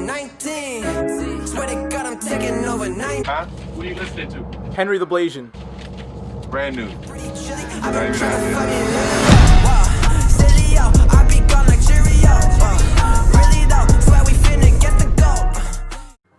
19. Swear to God, I'm taking over 9. Huh? What are you listening to? Henry the Blasian. Brand new. I've been trying to fucking live. Silly, yo, I be gone like Cheerios. Really though, swear we finna get the gold.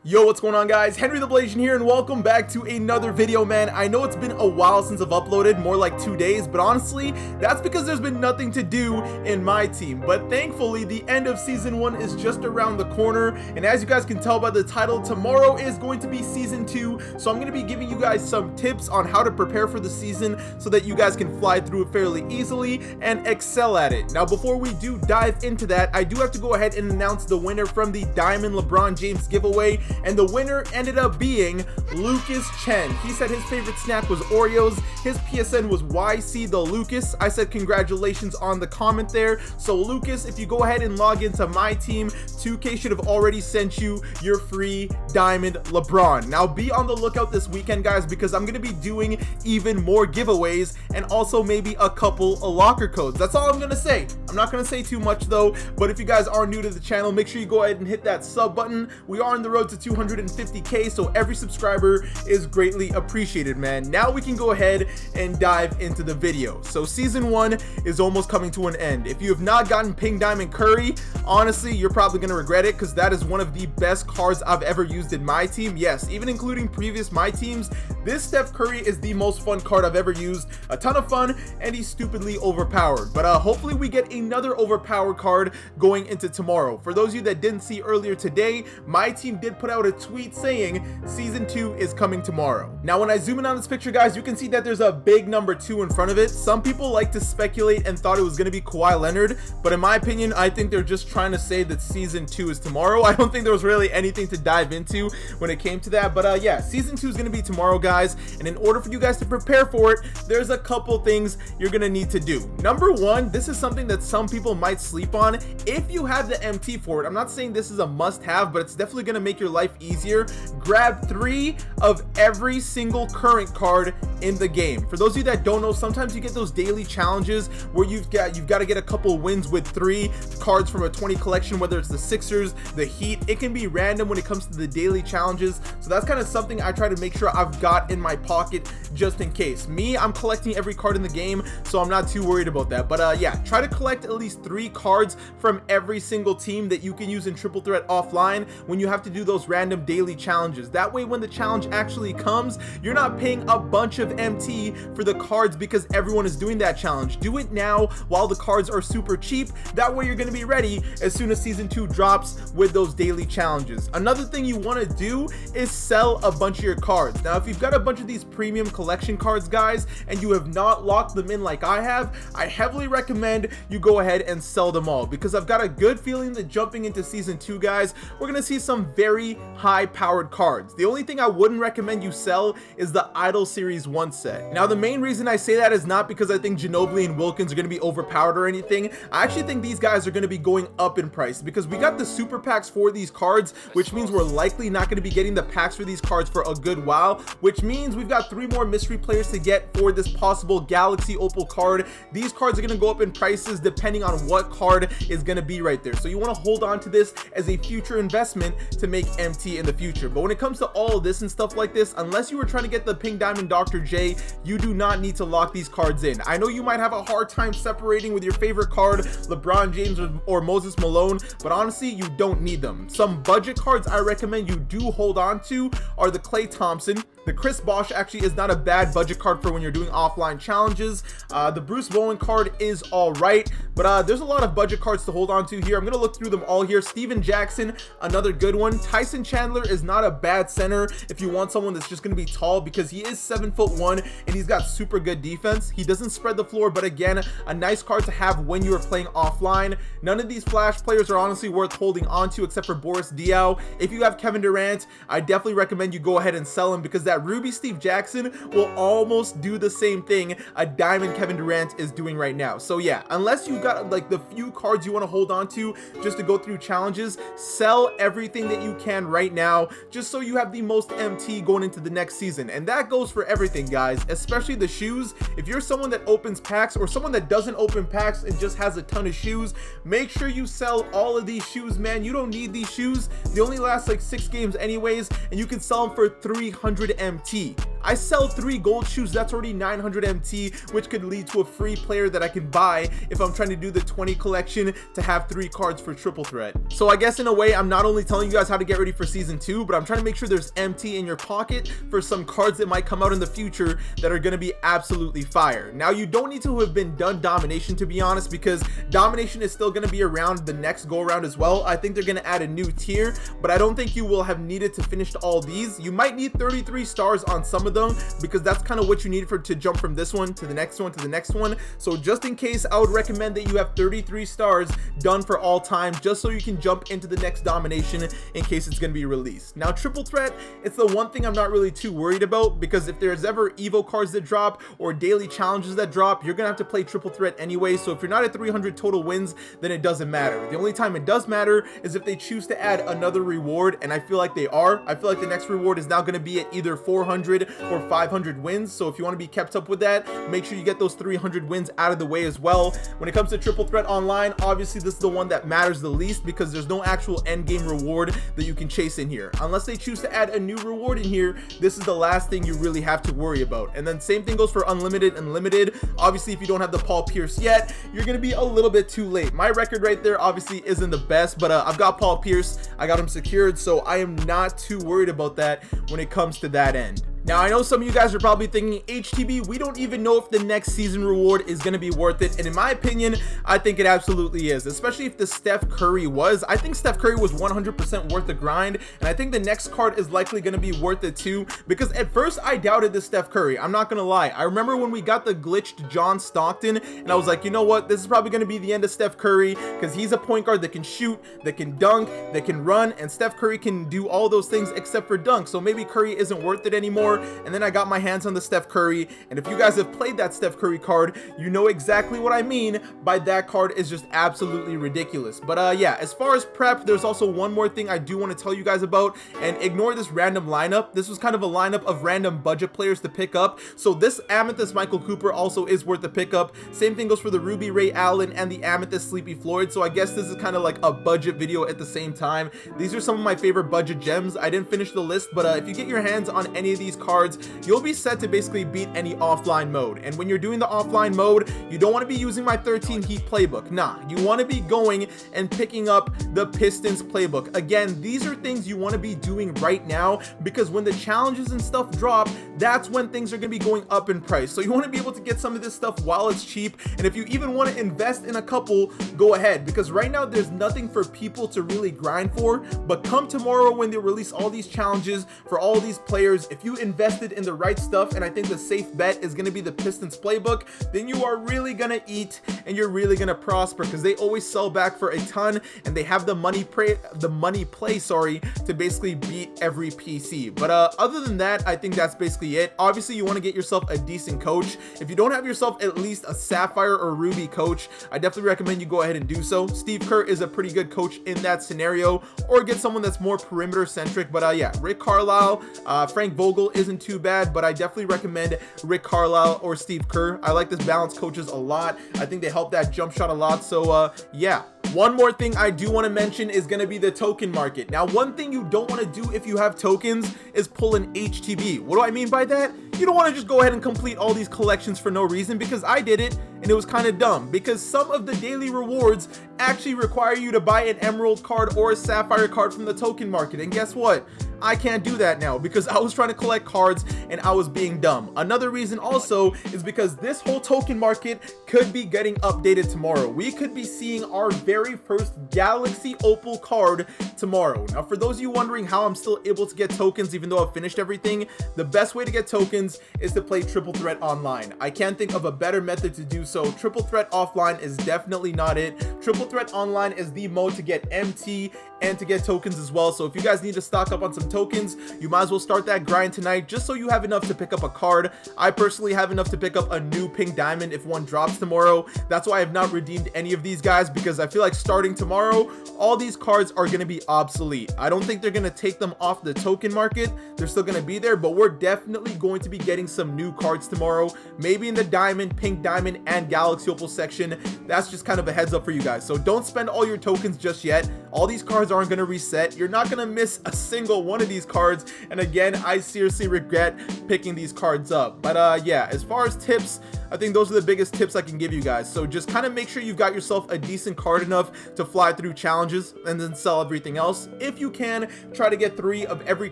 Yo, what's going on, guys? Henry the Blasian here, and welcome back to another video, man. I know it's been a while since I've uploaded, more like 2 days, but honestly, that's because there's been nothing to do in my team. But thankfully, the end of Season 1 is just around the corner, and as you guys can tell by the title, tomorrow is going to be Season 2, so I'm going to be giving you guys some tips on how to prepare for the season so that you guys can fly through it fairly easily and excel at it. Now, before we do dive into that, I do have to go ahead and announce the winner from the Diamond LeBron James giveaway. And the winner ended up being Lucas Chen. He said his favorite snack was Oreos. His PSN was YC the Lucas. I said congratulations on the comment there. So Lucas, if you go ahead and log into my team, 2K should have already sent you your free Diamond LeBron. Now be on the lookout this weekend, guys, because I'm going to be doing even more giveaways and also maybe a couple of locker codes. That's all I'm going to say. I'm not going to say too much though, but if you guys are new to the channel, make sure you go ahead and hit that sub button. We are on the road to 250K, so every subscriber is greatly appreciated, man. Now we can go ahead and dive into the video. So Season 1 is almost coming to an end. If you have not gotten Pink Diamond Curry, honestly, you're probably going to regret it because that is one of the best cards I've ever used in my team. Yes, even including previous my teams, this Steph Curry is the most fun card I've ever used. A ton of fun, and he's stupidly overpowered. But hopefully we get another overpowered card going into tomorrow. For those of you that didn't see earlier today, my team did put out a tweet saying Season 2 is coming tomorrow. Now when I zoom in on this picture, guys, you can see that there's a big number 2 in front of it. Some people like to speculate and thought it was going to be Kawhi Leonard, but in my opinion, I think they're just trying to say that Season 2 is tomorrow. I don't think there was really anything to dive into when it came to that, but yeah, Season 2 is going to be tomorrow, guys, and in order for you guys to prepare for it, there's a couple things you're going to need to do. Number one, this is something that some people might sleep on. If you have the MT for it, I'm not saying this is a must-have, but it's definitely going to make your life easier. Grab 3 of every single current card in the game. For those of you that don't know, sometimes you get those daily challenges where you've got to get a couple wins with 3 cards from a 20 collection, whether it's the Sixers, the Heat. It can be random when it comes to the daily challenges, so that's kind of something I try to make sure I've got in my pocket just in case. Me, I'm collecting every card in the game, so I'm not too worried about that. But yeah, try to collect at least 3 cards from every single team that you can use in triple threat offline when you have to do those random daily challenges. That way, when the challenge actually comes, you're not paying a bunch of MT for the cards because everyone is doing that challenge. Do it now while the cards are super cheap. That way you're going to be ready as soon as Season 2 drops with those daily challenges. Another thing you want to do is sell a bunch of your cards. Now, if you've got a bunch of these premium collection cards, guys, and you have not locked them in like I have, I heavily recommend you go ahead and sell them all, because I've got a good feeling that jumping into Season 2, guys, we're going to see some very high powered cards. The only thing I wouldn't recommend you sell is the Idol Series 1 set. Now, the main reason I say that is not because I think Ginobili and Wilkins are going to be overpowered or anything. I actually think these guys are going to be going up in price because we got the super packs for these cards, which means we're likely not going to be getting the packs for these cards for a good while, which means we've got 3 more mystery players to get for this possible Galaxy Opal card. These cards are going to go up in prices depending on what card is going to be right there. So you want to hold on to this as a future investment to make MT in the future. But when it comes to all of this and stuff like this, unless you were trying to get the Pink Diamond Dr. J, you do not need to lock these cards in. I know you might have a hard time separating with your favorite card, LeBron James or Moses Malone, but honestly, you don't need them. Some budget cards I recommend you do hold on to are the Klay Thompson. The Chris Bosh actually is not a bad budget card for when you're doing offline challenges. The Bruce Bowen card is all right, but there's a lot of budget cards to hold on to here. I'm going to look through them all here. Steven Jackson, another good one. Tyson Chandler is not a bad center if you want someone that's just going to be tall, because he is 7'1" and he's got super good defense. He doesn't spread the floor, but again, a nice card to have when you are playing offline. None of these flash players are honestly worth holding on to except for Boris Diaw. If you have Kevin Durant, I definitely recommend you go ahead and sell him, because that Ruby Steve Jackson will almost do the same thing a Diamond Kevin Durant is doing right now. So yeah, unless you got like the few cards you want to hold on to just to go through challenges, sell everything that you can right now just so you have the most MT going into the next season. And that goes for everything, guys, especially the shoes. If you're someone that opens packs or someone that doesn't open packs and just has a ton of shoes, make sure you sell all of these shoes, man. You don't need these shoes. They only last like 6 games anyways, and you can sell them for 300 MT. I sell 3 gold shoes, that's already 900 MT, which could lead to a free player that I can buy if I'm trying to do the 20 collection to have 3 cards for triple threat. So I guess in a way, I'm not only telling you guys how to get ready for season 2, but I'm trying to make sure there's MT in your pocket for some cards that might come out in the future that are going to be absolutely fire. Now, you don't need to have been done domination, to be honest, because domination is still going to be around the next go around as well. I think they're going to add a new tier, but I don't think you will have needed to finish all these. You might need 33 stars on some of them because that's kind of what you need to jump from this one to the next one to the next one. So just in case, I would recommend that you have 33 stars done for all time, just so you can jump into the next domination in case it's going to be released. Now, triple threat, it's the one thing I'm not really too worried about, because if there's ever evo cards that drop or daily challenges that drop, you're gonna have to play triple threat anyway. So if you're not at 300 total wins, then it doesn't matter. The only time it does matter is if they choose to add another reward, and I feel like they are. I feel like the next reward is now going to be at either 400 or 500 wins. So if you want to be kept up with that, make sure you get those 300 wins out of the way as well. When it comes to triple threat online, obviously this is the one that matters the least, because there's no actual end game reward that you can chase in here. Unless they choose to add a new reward in here, this is the last thing you really have to worry about. And then same thing goes for unlimited and limited. Obviously, if you don't have the Paul Pierce yet, you're going to be a little bit too late. My record right there obviously isn't the best, but I've got Paul Pierce. I got him secured, so I am not too worried about that when it comes to that end. Now, I know some of you guys are probably thinking, HTB, we don't even know if the next season reward is going to be worth it. And in my opinion, I think it absolutely is, especially if the Steph Curry was. I think Steph Curry was 100% worth the grind, and I think the next card is likely going to be worth it too, because at first I doubted the Steph Curry. I'm not going to lie. I remember when we got the glitched John Stockton, and I was like, you know what? This is probably going to be the end of Steph Curry, because he's a point guard that can shoot, that can dunk, that can run, and Steph Curry can do all those things except for dunk. So maybe Curry isn't worth it anymore. And then I got my hands on the Steph Curry, and if you guys have played that Steph Curry card, you know exactly what I mean by that card is just absolutely ridiculous. But yeah, as far as prep, there's also one more thing I do want to tell you guys about, and ignore this random lineup. This was kind of a lineup of random budget players to pick up. So this Amethyst Michael Cooper also is worth the pickup. Same thing goes for the Ruby Ray Allen and the Amethyst Sleepy Floyd. So I guess this is kind of like a budget video at the same time. These are some of my favorite budget gems. I didn't finish the list, but if you get your hands on any of these cards, you'll be set to basically beat any offline mode. And when you're doing the offline mode, you don't want to be using my 13 Heat playbook. Nah, you want to be going and picking up the Pistons playbook. Again, these are things you want to be doing right now, because when the challenges and stuff drop, that's when things are going to be going up in price. So you want to be able to get some of this stuff while it's cheap. And if you even want to invest in a couple, go ahead, because right now there's nothing for people to really grind for. But come tomorrow when they release all these challenges for all these players, if you invested in the right stuff, and I think the safe bet is going to be the Pistons playbook, then you are really going to eat and you're really going to prosper, because they always sell back for a ton, and they have the money play to basically beat every PC. But other than that, I think that's basically it. Obviously, you want to get yourself a decent coach. If you don't have yourself at least a Sapphire or Ruby coach, I definitely recommend you go ahead and do so. Steve Kerr is a pretty good coach in that scenario, or get someone that's more perimeter centric. But yeah, Rick Carlisle, Frank Vogel isn't too bad, but I definitely recommend Rick Carlisle or Steve Kerr. I like this balanced coaches a lot. I think they help that jump shot a lot. So yeah. One more thing I do want to mention is going to be the token market. Now, one thing you don't want to do if you have tokens is pull an HTB. What do I mean by that? You don't want to just go ahead and complete all these collections for no reason, because I did it and it was kind of dumb, because some of the daily rewards actually require you to buy an emerald card or a sapphire card from the token market. And guess what? I can't do that now because I was trying to collect cards and I was being dumb. Another reason also is because this whole token market could be getting updated tomorrow. We could be seeing our very first Galaxy Opal card tomorrow. Now, for those of you wondering how I'm still able to get tokens even though I've finished everything, the best way to get tokens is to play Triple Threat online. I can't think of a better method to do so. Triple Threat offline is definitely not it. Triple Threat online is the mode to get MT and to get tokens as well. So if you guys need to stock up on some 2,000 tokens, you might as well start that grind tonight just so you have enough to pick up a card. I personally have enough to pick up a new pink diamond if one drops tomorrow. That's why I have not redeemed any of these guys, because I feel like starting tomorrow, all these cards are going to be obsolete. I don't think they're going to take them off the token market. They're still going to be there, but we're definitely going to be getting some new cards tomorrow, maybe in the diamond, pink diamond, and galaxy opal section. That's just kind of a heads up for you guys. So don't spend all your tokens just yet. All these cards aren't going to reset. You're not going to miss a single one of these cards. And again, I seriously regret picking these cards up. But yeah, as far as tips, I think those are the biggest tips I can give you guys. So just kind of make sure you've got yourself a decent card enough to fly through challenges and then sell everything else. If you can, try to get 3 of every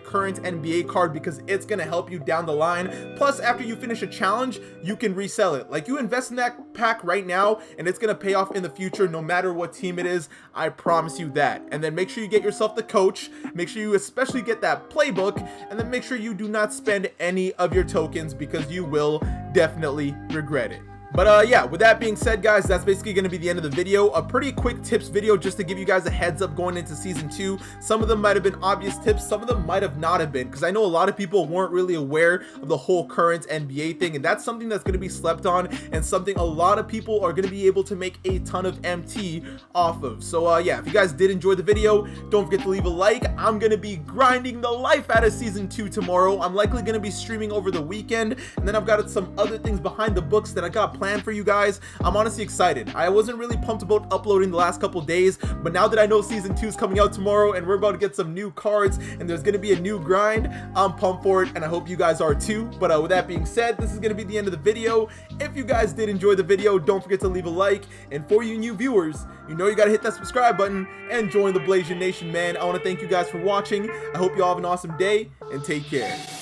current NBA card, because it's going to help you down the line. Plus, after you finish a challenge, you can resell it. Like, you invest in that pack right now and it's going to pay off in the future no matter what team it is. I promise you that. And then make sure you get yourself the coach. Make sure you especially get that playbook, and then make sure you do not spend any of your tokens, because you will definitely regret it. But yeah, with that being said, guys, that's basically going to be the end of the video. A pretty quick tips video just to give you guys a heads up going into season 2. Some of them might have been obvious tips, some of them might have not have been, because I know a lot of people weren't really aware of the whole current NBA thing, and that's something that's going to be slept on and something a lot of people are going to be able to make a ton of MT off of. So yeah, if you guys did enjoy the video, don't forget to leave a like. I'm going to be grinding the life out of season 2 tomorrow. I'm likely going to be streaming over the weekend, and then I've got some other things behind the books that I got planned for you guys. I'm honestly excited. I wasn't really pumped about uploading the last couple days, but now that I know season 2 is coming out tomorrow and we're about to get some new cards and there's going to be a new grind, I'm pumped for it, and I hope you guys are too. But with that being said, this is going to be the end of the video. If you guys did enjoy the video, don't forget to leave a like, and for you new viewers, you know you got to hit that subscribe button and join the Blasian Nation, man. I want to thank you guys for watching. I hope you all have an awesome day, and take care.